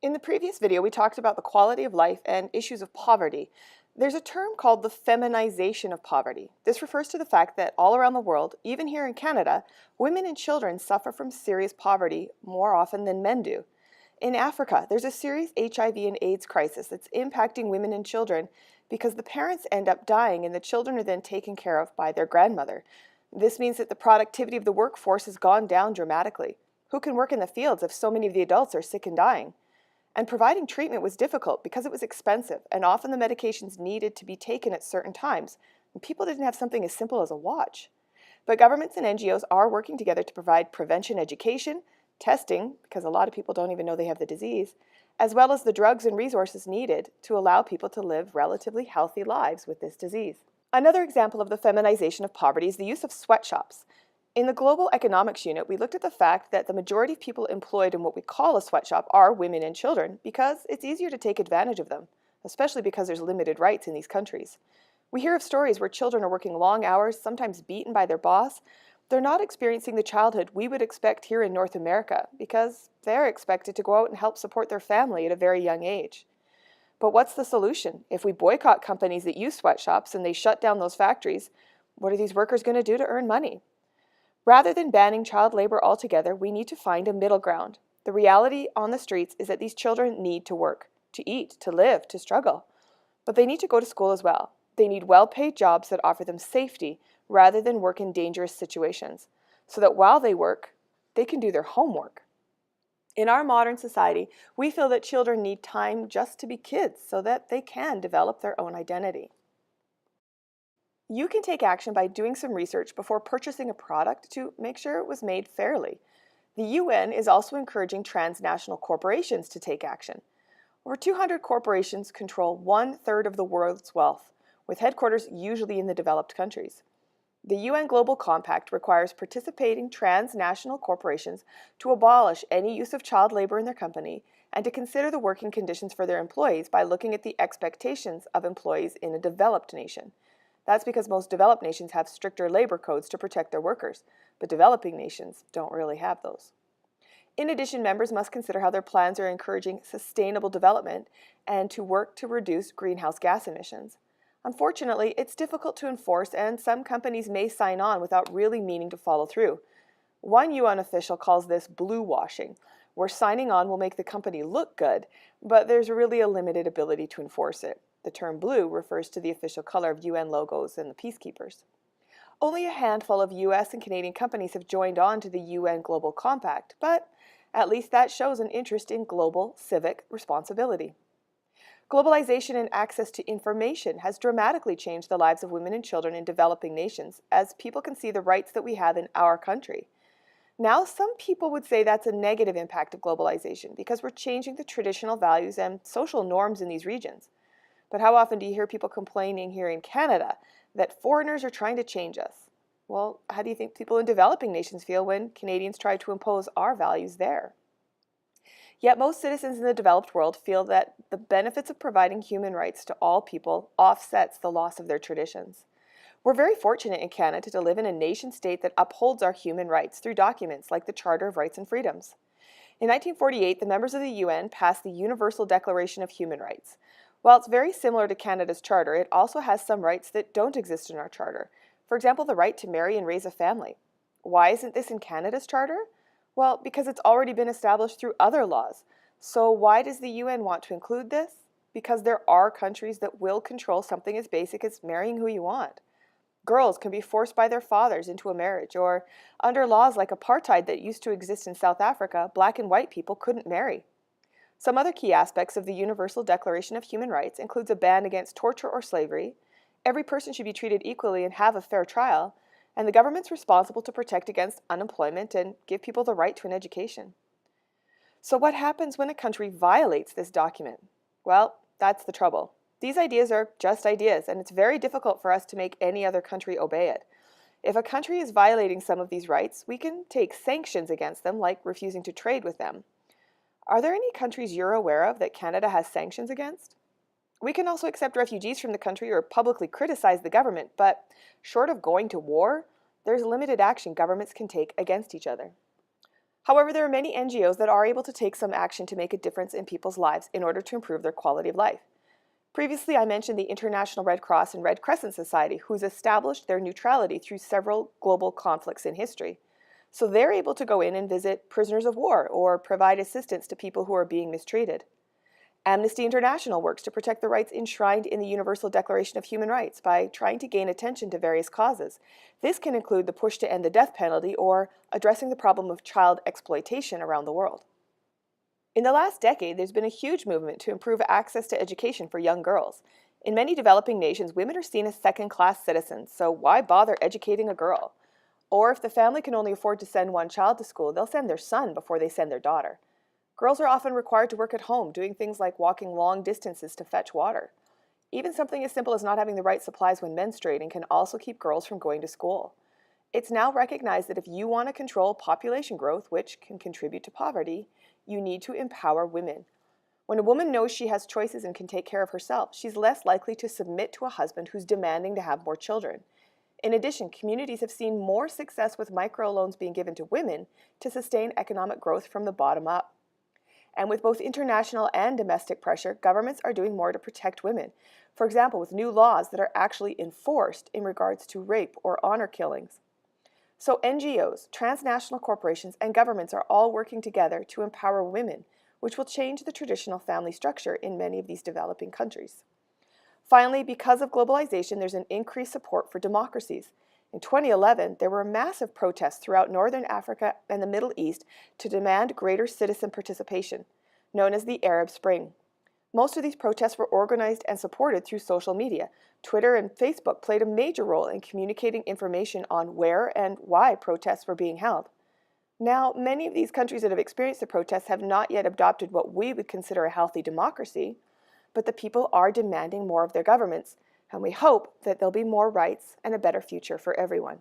In the previous video, we talked about the quality of life and issues of poverty. There's a term called the feminization of poverty. This refers to the fact that all around the world, even here in Canada, women and children suffer from serious poverty more often than men do. In Africa, there's a serious HIV and AIDS crisis that's impacting women and children because the parents end up dying and the children are then taken care of by their grandmother. This means that the productivity of the workforce has gone down dramatically. Who can work in the fields if so many of the adults are sick and dying? And providing treatment was difficult because it was expensive, and often the medications needed to be taken at certain times, and people didn't have something as simple as a watch. But governments and NGOs are working together to provide prevention education, testing, because a lot of people don't even know they have the disease, as well as the drugs and resources needed to allow people to live relatively healthy lives with this disease. Another example of the feminization of poverty is the use of sweatshops. In the Global Economics Unit, we looked at the fact that the majority of people employed in what we call a sweatshop are women and children because it's easier to take advantage of them, especially because there's limited rights in these countries. We hear of stories where children are working long hours, sometimes beaten by their boss. They're not experiencing the childhood we would expect here in North America because they're expected to go out and help support their family at a very young age. But what's the solution? If we boycott companies that use sweatshops and they shut down those factories, what are these workers going to do to earn money? Rather than banning child labor altogether, we need to find a middle ground. The reality on the streets is that these children need to work, to eat, to live, to struggle. But they need to go to school as well. They need well-paid jobs that offer them safety rather than work in dangerous situations, so that while they work, they can do their homework. In our modern society, we feel that children need time just to be kids so that they can develop their own identity. You can take action by doing some research before purchasing a product to make sure it was made fairly. The UN is also encouraging transnational corporations to take action. Over 200 corporations control 1/3 of the world's wealth, with headquarters usually in the developed countries. The UN Global Compact requires participating transnational corporations to abolish any use of child labor in their company and to consider the working conditions for their employees by looking at the expectations of employees in a developed nation. That's because most developed nations have stricter labor codes to protect their workers, but developing nations don't really have those. In addition, members must consider how their plans are encouraging sustainable development and to work to reduce greenhouse gas emissions. Unfortunately, it's difficult to enforce, and some companies may sign on without really meaning to follow through. One UN official calls this blue washing, where signing on will make the company look good, but there's really a limited ability to enforce it. The term blue refers to the official color of UN logos and the peacekeepers. Only a handful of US and Canadian companies have joined on to the UN Global Compact, but at least that shows an interest in global civic responsibility. Globalization and access to information has dramatically changed the lives of women and children in developing nations, as people can see the rights that we have in our country. Now, some people would say that's a negative impact of globalization because we're changing the traditional values and social norms in these regions. But how often do you hear people complaining here in Canada that foreigners are trying to change us? Well, how do you think people in developing nations feel when Canadians try to impose our values there? Yet most citizens in the developed world feel that the benefits of providing human rights to all people offsets the loss of their traditions. We're very fortunate in Canada to live in a nation-state that upholds our human rights through documents like the Charter of Rights and Freedoms. In 1948, the members of the UN passed the Universal Declaration of Human Rights. While it's very similar to Canada's charter, it also has some rights that don't exist in our charter. For example, the right to marry and raise a family. Why isn't this in Canada's charter? Well, because it's already been established through other laws. So why does the UN want to include this? Because there are countries that will control something as basic as marrying who you want. Girls can be forced by their fathers into a marriage, or under laws like apartheid that used to exist in South Africa, black and white people couldn't marry. Some other key aspects of the Universal Declaration of Human Rights includes a ban against torture or slavery, every person should be treated equally and have a fair trial, and the government's responsible to protect against unemployment and give people the right to an education. So what happens when a country violates this document? Well, that's the trouble. These ideas are just ideas, and it's very difficult for us to make any other country obey it. If a country is violating some of these rights, we can take sanctions against them, like refusing to trade with them. Are there any countries you're aware of that Canada has sanctions against? We can also accept refugees from the country or publicly criticize the government, but short of going to war, there's limited action governments can take against each other. However, there are many NGOs that are able to take some action to make a difference in people's lives in order to improve their quality of life. Previously, I mentioned the International Red Cross and Red Crescent Society, who's established their neutrality through several global conflicts in history. So they're able to go in and visit prisoners of war or provide assistance to people who are being mistreated. Amnesty International works to protect the rights enshrined in the Universal Declaration of Human Rights by trying to gain attention to various causes. This can include the push to end the death penalty or addressing the problem of child exploitation around the world. In the last decade, there's been a huge movement to improve access to education for young girls. In many developing nations, women are seen as second-class citizens, so why bother educating a girl? Or if the family can only afford to send one child to school, they'll send their son before they send their daughter. Girls are often required to work at home, doing things like walking long distances to fetch water. Even something as simple as not having the right supplies when menstruating can also keep girls from going to school. It's now recognized that if you want to control population growth, which can contribute to poverty, you need to empower women. When a woman knows she has choices and can take care of herself, she's less likely to submit to a husband who's demanding to have more children. In addition, communities have seen more success with microloans being given to women to sustain economic growth from the bottom up. And with both international and domestic pressure, governments are doing more to protect women. For example, with new laws that are actually enforced in regards to rape or honor killings. So NGOs, transnational corporations, and governments are all working together to empower women, which will change the traditional family structure in many of these developing countries. Finally, because of globalization, there's an increased support for democracies. In 2011, there were massive protests throughout Northern Africa and the Middle East to demand greater citizen participation, known as the Arab Spring. Most of these protests were organized and supported through social media. Twitter and Facebook played a major role in communicating information on where and why protests were being held. Now, many of these countries that have experienced the protests have not yet adopted what we would consider a healthy democracy, but the people are demanding more of their governments, and we hope that there'll be more rights and a better future for everyone.